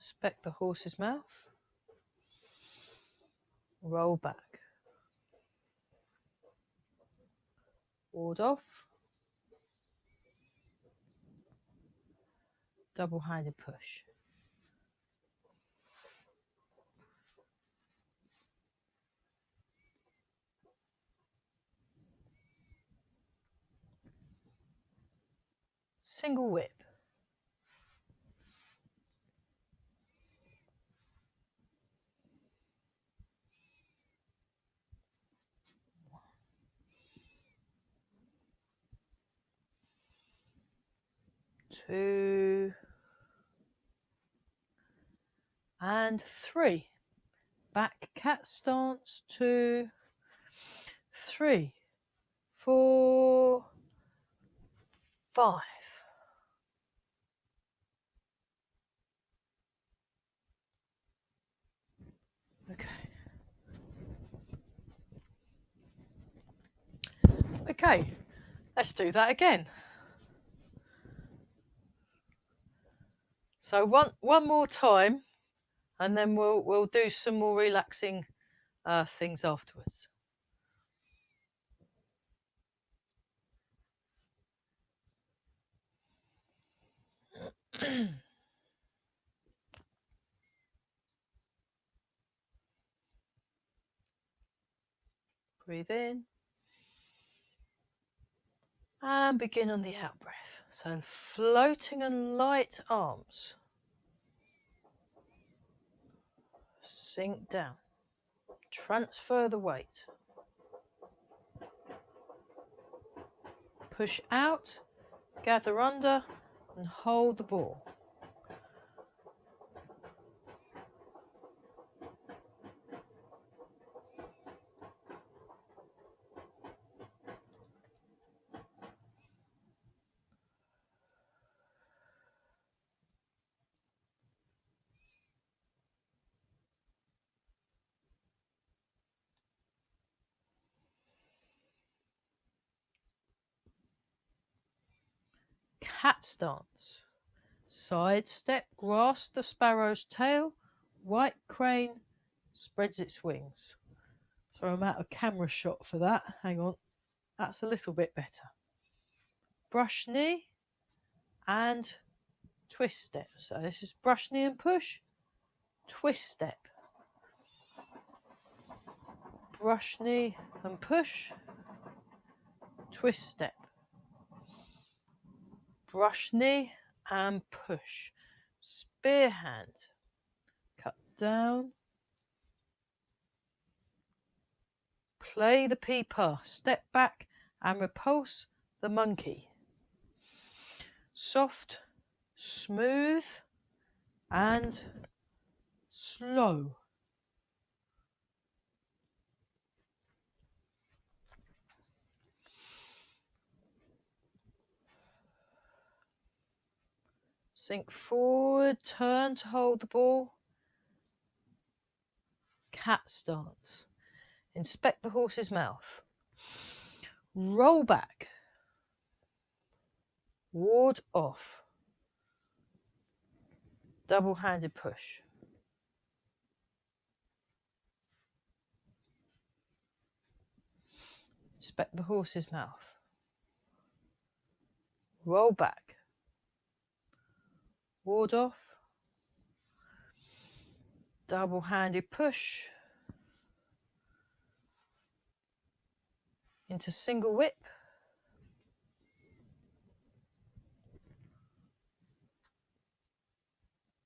Inspect the horse's mouth. Roll back. Ward off. Double-handed push. Single whip. 2 and 3. Back cat stance, 2, 3, 4, 5. Okay. Okay, let's do that again. So one more time, and then we'll do some more relaxing things afterwards. Breathe in and begin on the out breath. So floating and light arms. Sink down. Transfer the weight. Push out, gather under, and hold the ball. Cat stance. Side step, grasp the sparrow's tail. White crane spreads its wings. So I'm out of camera shot for that. Hang on. That's a little bit better. Brush knee and twist step. So this is brush knee and push. Twist step. Brush knee and push. Twist step. Brush knee and push. Spear hand. Cut down. Play the pea pass. Step back and repulse the monkey. Soft, smooth, and slow. Sink forward, turn to hold the ball. Cat stance. Inspect the horse's mouth. Roll back. Ward off. Double-handed push. Inspect the horse's mouth. Roll back. Ward off. Double-handed push. Into single whip.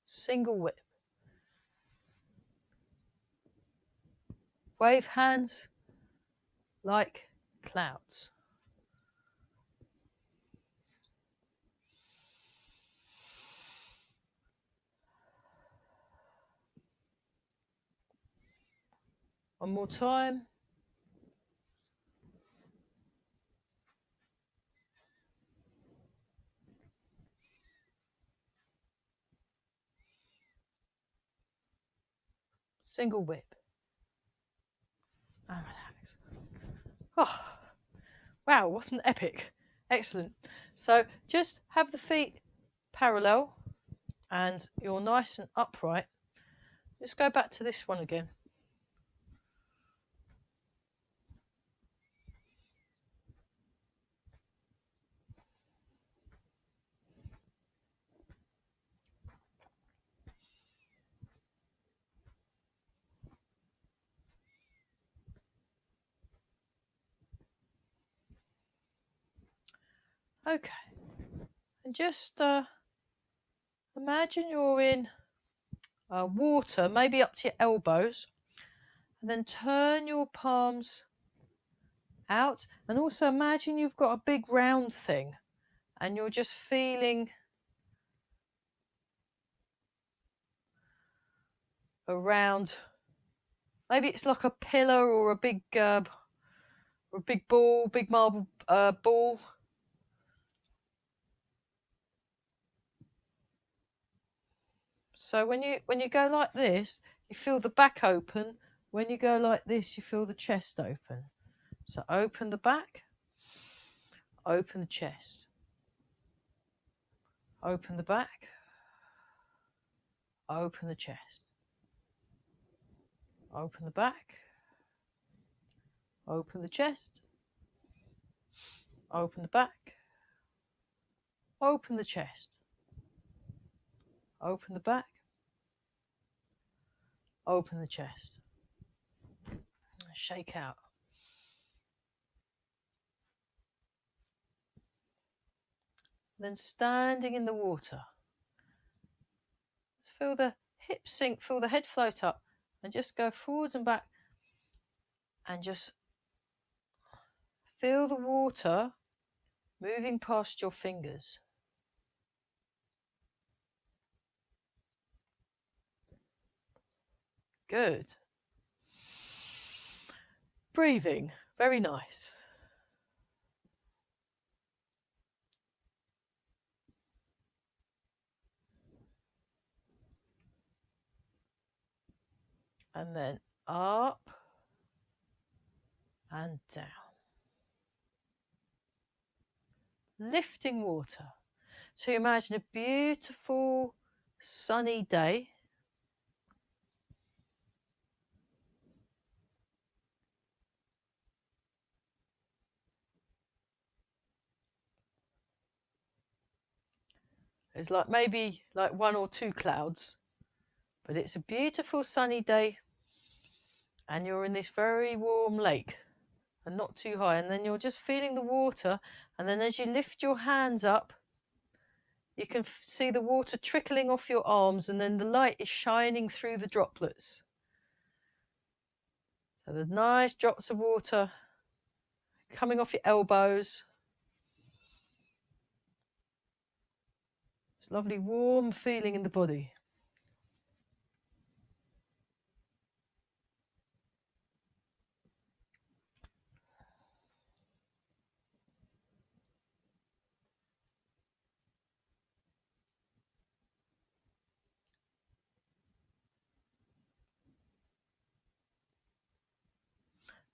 Single whip. Wave hands like clouds. One more time. Single whip. And relax. Oh, wow, what an epic. Excellent. So just have the feet parallel and you're nice and upright. Just go back to this one again. Okay, and just imagine you're in water, maybe up to your elbows, and then turn your palms out, and also imagine you've got a big round thing and you're just feeling around. Maybe it's like a pillar or a big ball, big marble ball. So when you go like this, you feel the back open. When you go like this, you feel the chest open. So open the back, open the chest, open the back, open the chest, open the back, open the chest, open the back, open the chest, open the back, open the chest. Shake out. Then standing in the water, feel the hips sink, feel the head float up, and just go forwards and back, and just feel the water moving past your fingers. Good. Breathing, very nice. And then up and down. Lifting water. So you imagine a beautiful sunny day. It's like maybe like 1 or 2 clouds, but it's a beautiful sunny day, and you're in this very warm lake and not too high, and then you're just feeling the water, and then as you lift your hands up, you can see the water trickling off your arms, and then the light is shining through the droplets. So the nice drops of water coming off your elbows. It's lovely warm feeling in the body.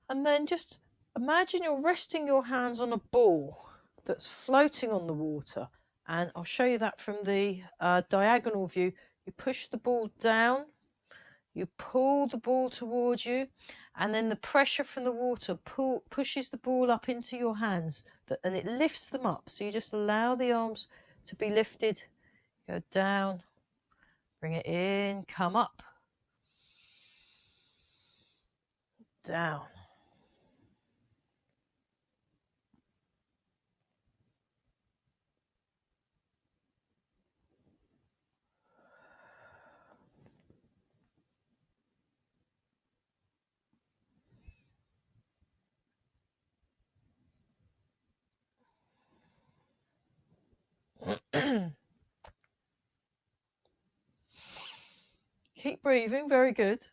And then just imagine you're resting your hands on a ball that's floating on the water. And I'll show you that from the diagonal view. You push the ball down, you pull the ball towards you, and then the pressure from the water pushes the ball up into your hands, and it lifts them up. So you just allow the arms to be lifted, go down, bring it in, come up, down. Keep breathing, very good.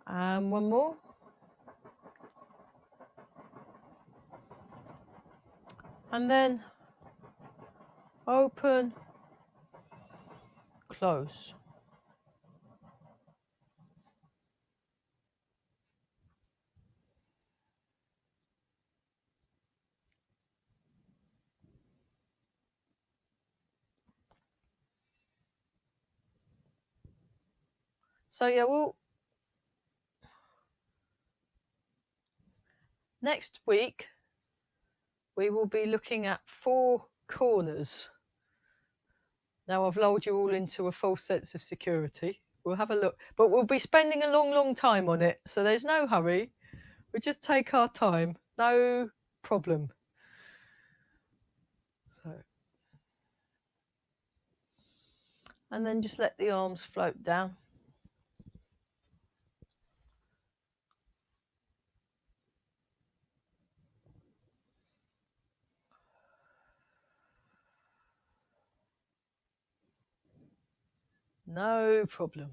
And one more. And then open, close. So yeah, next week we will be looking at 4 corners. Now I've lulled you all into a false sense of security. We'll have a look, but we'll be spending a long time on it. So there's no hurry. We just take our time, no problem. So And then just let the arms float down. No problem.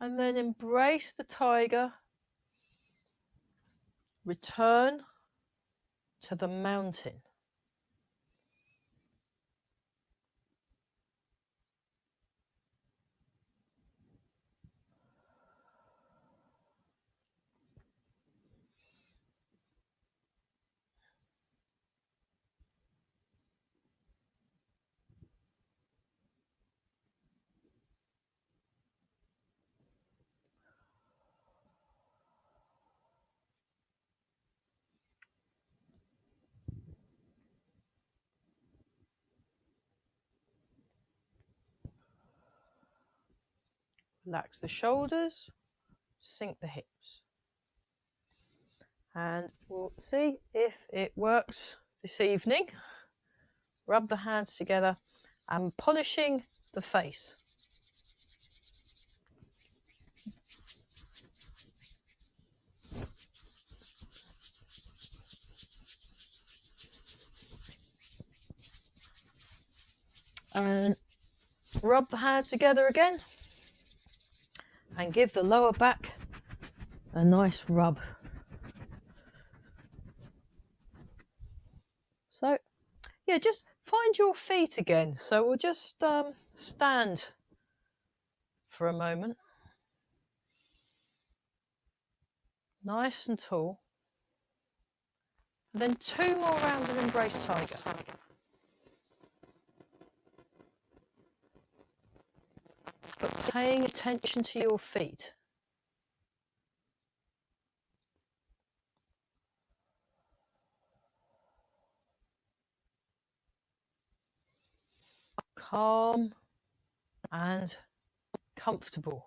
And then embrace the tiger. Return to the mountain. Relax the shoulders, sink the hips. And we'll see if it works this evening. Rub the hands together and polishing the face. And rub the hands together again and give the lower back a nice rub. So yeah, just find your feet again. So we'll just stand for a moment. Nice and tall. And then 2 more rounds of embrace tiger. But paying attention to your feet. Calm and comfortable.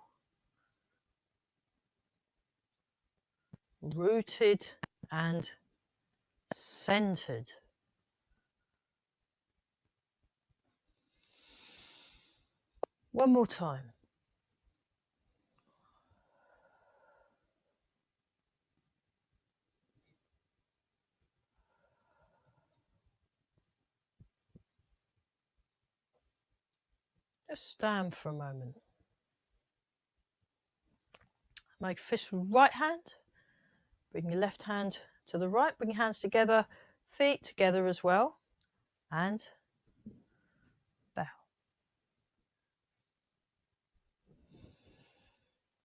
Rooted and centered. One more time. Just stand for a moment. Make a fist with right hand. Bring your left hand to the right. Bring your hands together, feet together as well. And